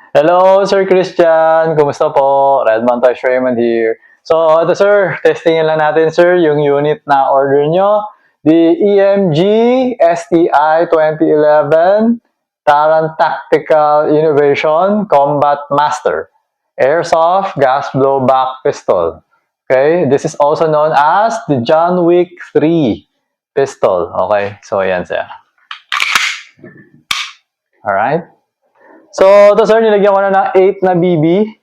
Hello, Sir Christian. Kumusta po? Redmond Toys Raymond here. So, ito sir, testingin lang natin sir yung unit na order nyo. The EMG STI 2011 Taran Tactical Innovation Combat Master Airsoft Gas Blowback Pistol. Okay, this is also known as the John Wick 3 pistol. Okay, so yan sir. Alright. So, ito sir, nilagyan ko na ng 8 na BB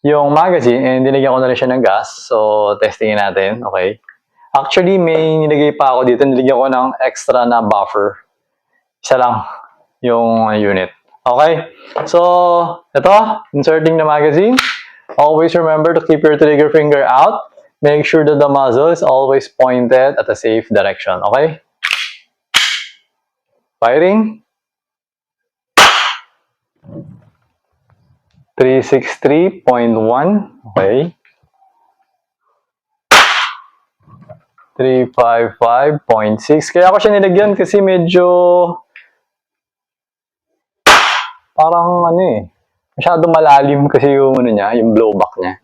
yung magazine and nilagyan ko na rin siya ng gas. So, testingin natin. Okay. Actually, may nilagay pa ako dito. Nilagyan ko ng extra na buffer. Isa lang yung unit. Okay. So, ito, inserting the magazine. Always remember to keep your trigger finger out. Make sure that the muzzle is always pointed at a safe direction. Okay. Firing. 363.1. Okay. 355.6. Kaya ako siya nilagyan kasi medyo parang masyadong malalim kasi yung niya, yung blowback niya.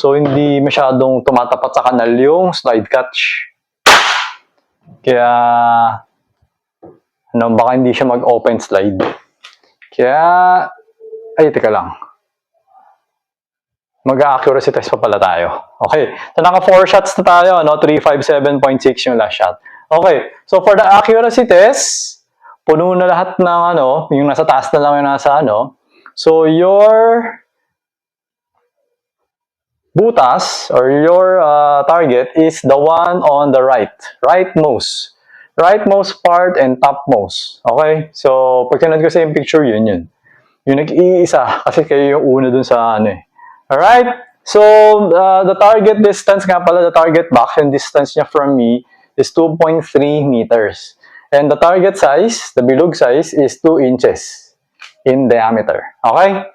So hindi masyadong tumatapat sa kanal yung slide catch. Kaya baka hindi siya mag-open slide. Kaya teka lang. Mag-accuracy test pa pala tayo. Okay. So, naka 4 shots na tayo, no? 357.6 yung last shot. Okay. So, for the accuracy test, puno na lahat ng yung nasa taas na lang yung nasa So, your butas or your target is the one on the rightmost. Rightmost part and topmost. Okay? So, pag tinad ko sa yung picture, yun. Yung nag-iisa kasi kayo yung una dun sa Alright? So, the target distance nga pala, the target box, yung distance niya from me is 2.3 meters. And the target size, the bilog size, is 2 inches in diameter. Okay?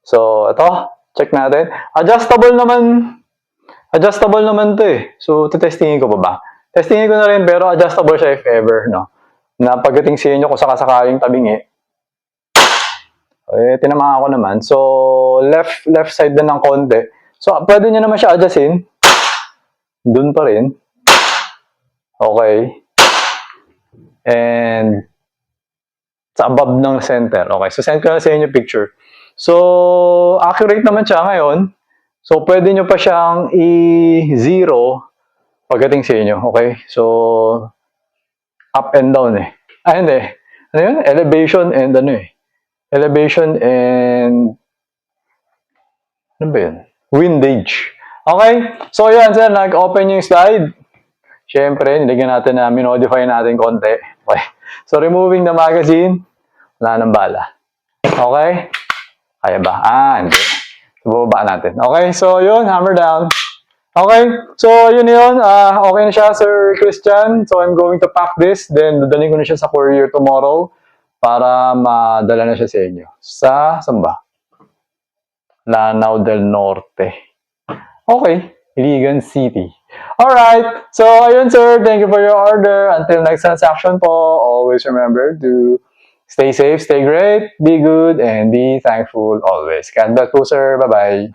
So, ito, check natin. Adjustable naman to eh. So, testingin ko pa ba? Testingin ko na rin, pero adjustable siya if ever, no? Na pagdating sa inyo kung sakasakaling tabingi, tinamaan ko naman. So, left side na ng konti. So, pwede nyo naman siya adjustin. Dun pa rin. Okay. And, sa above ng center. Okay. So, send ko na sa inyo picture. So, accurate naman siya ngayon. So, pwede nyo pa siyang i-zero pagdating sa inyo. Okay. So, up and down eh. Hindi. Ano yun? Elevation and elevation and windage. Okay? So, yan, sir. Nag-open yung slide. Siyempre, nilagyan natin na minodify natin konti. Okay. So, removing the magazine. Wala nang bala. Okay? Kaya ba? Hindi. Bubaba natin. Okay? So, yun. Hammer down. Okay? So, yun. Okay na siya, Sir Christian. So, I'm going to pack this. Then, dadalhin ko na siya sa courier tomorrow para madala na siya sa inyo. Saan ba? Lanao del Norte. Okay. Iligan City. Alright. So, ayun sir. Thank you for your order. Until next transaction po, always remember to stay safe, stay great, be good, and be thankful always. God bless po sir. Bye-bye.